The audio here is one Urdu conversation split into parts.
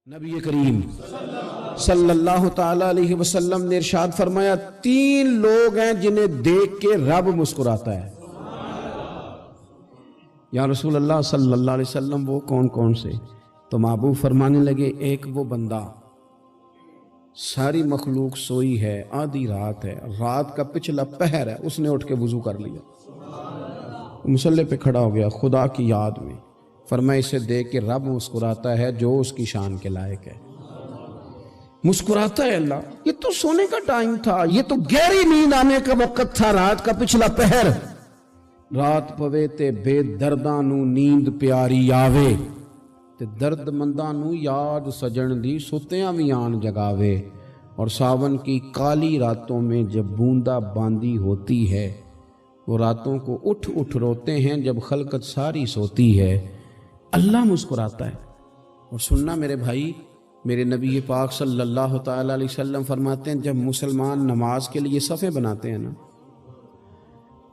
نبی کریم صلی اللہ تعالی علیہ وسلم نے ارشاد فرمایا 3 لوگ ہیں جنہیں دیکھ کے رب مسکراتا ہے۔ یا رسول اللہ صلی اللہ علیہ وسلم وہ کون کون سے؟ تو محبوب فرمانے لگے ایک وہ بندہ ساری مخلوق سوئی ہے، آدھی رات ہے، رات کا پچھلا پہر ہے، اس نے اٹھ کے وضو کر لیا، مصلی پہ کھڑا ہو گیا خدا کی یاد میں، فرمایا اسے دیکھ کے رب مسکراتا ہے جو اس کی شان کے لائق ہے۔ مسکراتا ہے اللہ۔ یہ تو سونے کا ٹائم تھا، یہ تو گہری نیند آنے کا وقت تھا، رات کا پچھلا پہر۔ رات پوے تے بے درداں نو نیند پیاری آوے تے درد منداں نو یاد سجن دی ستیاں وی آن جگاوے، اور ساون کی کالی راتوں میں جب بوندا باندی ہوتی ہے، وہ راتوں کو اٹھ اٹھ روتے ہیں جب خلقت ساری سوتی ہے، اللہ مسکراتا ہے۔ اور سننا میرے بھائی، میرے نبی پاک صلی اللہ تعالی علیہ وسلم فرماتے ہیں جب مسلمان نماز کے لیے صفیں بناتے ہیں نا،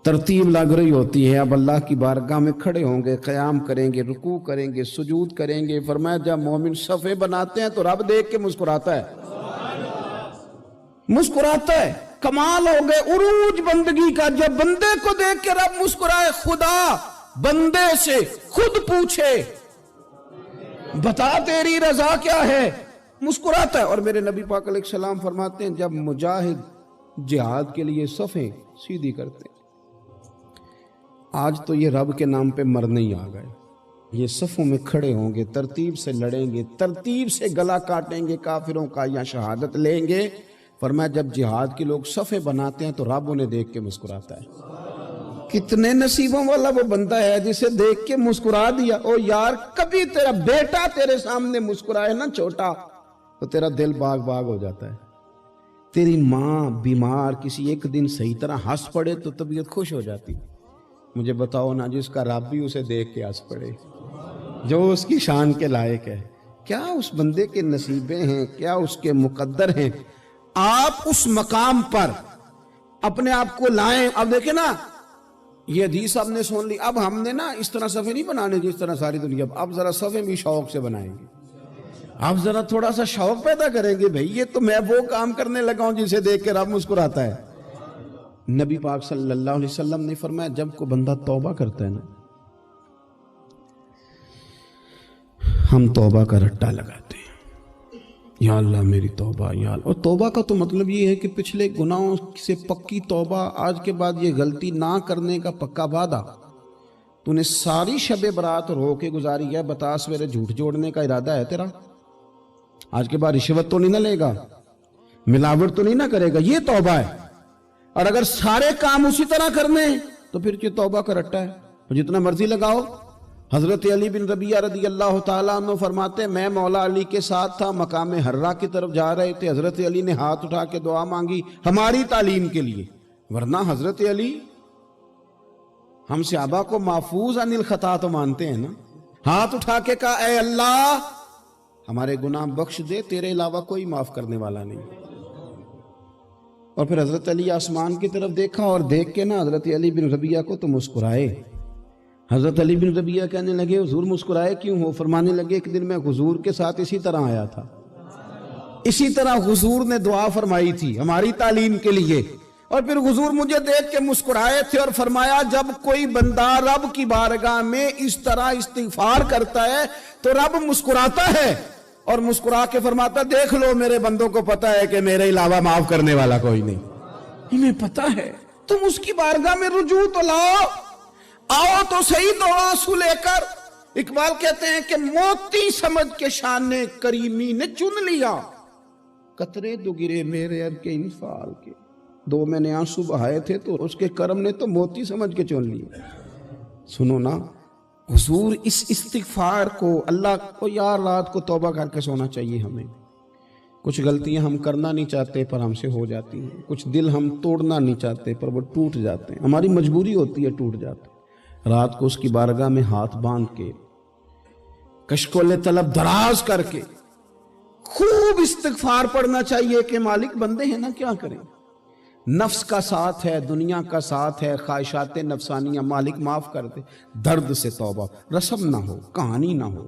ترتیب لگ رہی ہوتی ہے، اب اللہ کی بارگاہ میں کھڑے ہوں گے، قیام کریں گے، رکوع کریں گے، سجود کریں گے، فرمایا جب مومن صفیں بناتے ہیں تو رب دیکھ کے مسکراتا ہے، مسکراتا ہے۔ کمال ہو گئے عروج بندگی کا، جب بندے کو دیکھ کے رب مسکرائے، خدا بندے سے خود پوچھے بتا تیری رضا کیا ہے، مسکراتا ہے۔ اور میرے نبی پاک علیہ السلام فرماتے ہیں جب مجاہد جہاد کے لیے صفیں سیدھی کرتے ہیں، آج تو یہ رب کے نام پہ مرنے ہی آ گئے، یہ صفوں میں کھڑے ہوں گے، ترتیب سے لڑیں گے، ترتیب سے گلا کاٹیں گے کافروں کا یا شہادت لیں گے۔ فرمایا جب جہاد کے لوگ صفیں بناتے ہیں تو رب انہیں دیکھ کے مسکراتا ہے۔ کتنے نصیبوں والا وہ بندہ ہے جسے دیکھ کے مسکرا دیا۔ او یار، کبھی تیرا بیٹا تیرے سامنے مسکرائے نا چھوٹا تو تیرا دل باغ باغ ہو جاتا ہے۔ تیری ماں بیمار کسی ایک دن صحیح طرح ہنس پڑے تو طبیعت خوش ہو جاتی۔ مجھے بتاؤ نا جس کا رب بھی اسے دیکھ کے ہنس پڑے، جو اس کی شان کے لائق ہے، کیا اس بندے کے نصیبیں ہیں، کیا اس کے مقدر ہیں۔ آپ اس مقام پر اپنے آپ کو لائیں۔ اب دیکھیں نا، یہ حدیث ہم نے سن لی، اب ہم نے نا اس طرح صفحے نہیں بنانے جس طرح ساری دنیا، اب ذرا صفحے بھی شوق سے بنائیں گے، اب ذرا تھوڑا سا شوق پیدا کریں گے، بھئی یہ تو میں وہ کام کرنے لگا ہوں جسے دیکھ کے رب مسکراتا ہے۔ نبی پاک صلی اللہ علیہ وسلم نے فرمایا جب کوئی بندہ توبہ کرتا ہے نا، ہم توبہ کا رٹا لگاتے ہیں، یا اللہ میری توبہ، یا اللہ۔ اور توبہ کا تو مطلب یہ ہے کہ پچھلے گناہوں سے پکی توبہ، آج کے بعد یہ غلطی نہ کرنے کا پکا وعدہ۔ تو نے ساری شب برات رو کے گزاری ہے، بتا سویرے جھوٹ جوڑنے کا ارادہ ہے تیرا؟ آج کے بعد رشوت تو نہیں نہ لے گا، ملاوٹ تو نہیں نہ کرے گا، یہ توبہ ہے۔ اور اگر سارے کام اسی طرح کرنے تو پھر یہ توبہ کا رٹا ہے، جتنا مرضی لگاؤ۔ حضرت علی بن ربیعہ رضی اللہ تعالیٰ عنہ فرماتے ہیں میں مولا علی کے ساتھ تھا، مقام حرہ کی طرف جا رہے تھے، حضرت علی نے ہاتھ اٹھا کے دعا مانگی ہماری تعلیم کے لیے، ورنہ حضرت علی ہم صحابہ کو محفوظ عن الخطا تو مانتے ہیں نا۔ ہاتھ اٹھا کے کہا اے اللہ ہمارے گناہ بخش دے، تیرے علاوہ کوئی معاف کرنے والا نہیں۔ اور پھر حضرت علی آسمان کی طرف دیکھا اور دیکھ کے نا حضرت علی بن ربیعہ کو تو مسکرائے۔ حضرت علی بن ربیعہ کہنے لگے حضور مسکرائے کیوں ہو؟ فرمانے لگے ایک دن میں حضور کے ساتھ اسی طرح آیا تھا، اسی طرح حضور نے دعا فرمائی تھی ہماری تعلیم کے لیے، اور پھر حضور مجھے دیکھ کے مسکرائے تھے اور فرمایا جب کوئی بندہ رب کی بارگاہ میں اس طرح استغفار کرتا ہے تو رب مسکراتا ہے، اور مسکرا کے فرماتا دیکھ لو میرے بندوں کو پتا ہے کہ میرے علاوہ معاف کرنے والا کوئی نہیں، انہیں پتا ہے، تم اس کی بارگاہ میں رجوع تو لاؤ، آؤ تو صحیح دو آنسو لے کر۔ اقبال کہتے ہیں کہ موتی سمجھ کے شان کریمی نے چن لیا، قطرے دو گرے میرے ار کے انفال کے، دو میں نے آنسو بہائے تھے تو اس کے کرم نے تو موتی سمجھ کے چن لیا۔ سنو نا حضور اس استغفار کو، اللہ کو یار رات کو توبہ کر کے سونا چاہیے ہمیں۔ کچھ غلطیاں ہم کرنا نہیں چاہتے پر ہم سے ہو جاتی ہیں، کچھ دل ہم توڑنا نہیں چاہتے پر وہ ٹوٹ جاتے ہیں، ہماری مجبوری ہوتی ہے ٹوٹ جاتے ہیں۔ رات کو اس کی بارگاہ میں ہاتھ باندھ کے کشکول طلب دراز کر کے خوب استغفار پڑھنا چاہیے کہ مالک بندے ہیں نا کیا کریں، نفس کا ساتھ ہے، دنیا کا ساتھ ہے، خواہشات نفسانیہ، مالک معاف کر دے، درد سے توبہ، رسم نہ ہو، کہانی نہ ہو،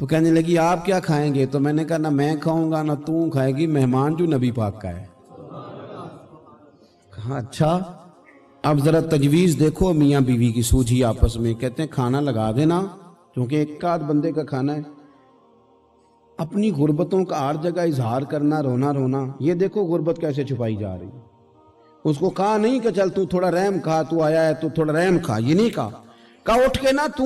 تو کہنے لگی آپ کیا کھائیں گے؟ تو میں نے کہا نہ میں کھاؤں گا نہ تو کھائے گی، مہمان جو نبی پاک کا ہے۔ کہا اچھا، اب ذرا تجویز دیکھو میاں بیوی کی سوجھی آپس میں۔ کہتے ہیں کھانا لگا دینا، کیونکہ ایک آدھ بندے کا کھانا ہے۔ اپنی غربتوں کا ہر جگہ اظہار کرنا، رونا رونا، یہ دیکھو غربت کیسے چھپائی جا رہی ہے۔ اس کو کہا نہیں کہ چل تو تھوڑا رحم کھا، تو آیا ہے تو تھوڑا رحم کھا، یہ نہیں کہا اٹھ کے نا تو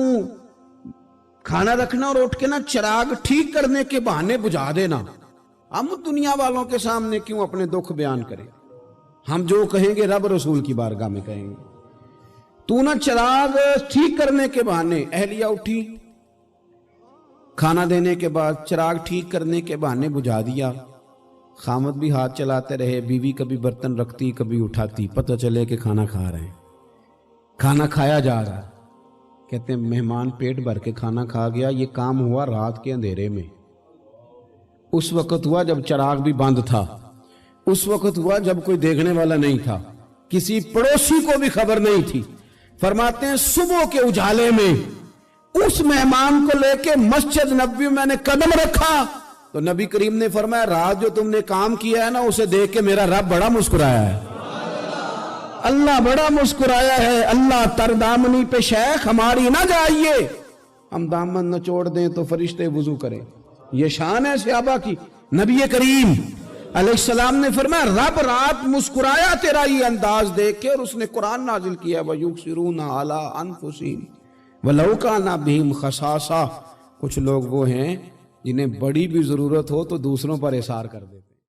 کھانا رکھنا اور اٹھ کے نا چراغ ٹھیک کرنے کے بہانے بجھا دینا۔ ہم دنیا والوں کے سامنے کیوں اپنے دکھ بیان کریں؟ ہم جو کہیں گے رب رسول کی بارگاہ میں کہیں گے۔ تو نا چراغ ٹھیک کرنے کے بہانے، اہلیہ اٹھی، کھانا دینے کے بعد چراغ ٹھیک کرنے کے بہانے بجھا دیا۔ خامد بھی ہاتھ چلاتے رہے، بیوی کبھی برتن رکھتی کبھی اٹھاتی، پتہ چلے کہ کھانا کھا رہے ہیں، کھانا کھایا جا رہا ہے۔ کہتے ہیں مہمان پیٹ بھر کے کھانا کھا گیا۔ یہ کام ہوا رات کے اندھیرے میں، اس وقت ہوا جب چراغ بھی بند تھا، اس وقت ہوا جب کوئی دیکھنے والا نہیں تھا، کسی پڑوسی کو بھی خبر نہیں تھی۔ فرماتے ہیں صبح کے اجالے میں اس مہمان کو لے کے مسجد نبوی میں نے قدم رکھا تو نبی کریم نے فرمایا رات جو تم نے کام کیا ہے نا، اسے دیکھ کے میرا رب بڑا مسکرایا ہے، اللہ بڑا مسکرایا ہے۔ اللہ تر دامنی پہ شیخ ہماری نہ جائیے، ہم دامن نہ چھوڑ دیں تو فرشتے وضو کریں۔ یہ شان ہے صحابہ کی۔ نبی کریم علیہ السلام نے فرمایا رب رات مسکرایا تیرا یہ انداز دیکھ کے، اور اس نے قرآن نازل کیا وَيُؤْثِرُونَ عَلَىٰ أَنفُسِهِمْ وَلَوْ كَانَ بِهِمْ خَصَاصَةٌ۔ کچھ لوگ وہ ہیں جنہیں بڑی بھی ضرورت ہو تو دوسروں پر اثار کر دیتے۔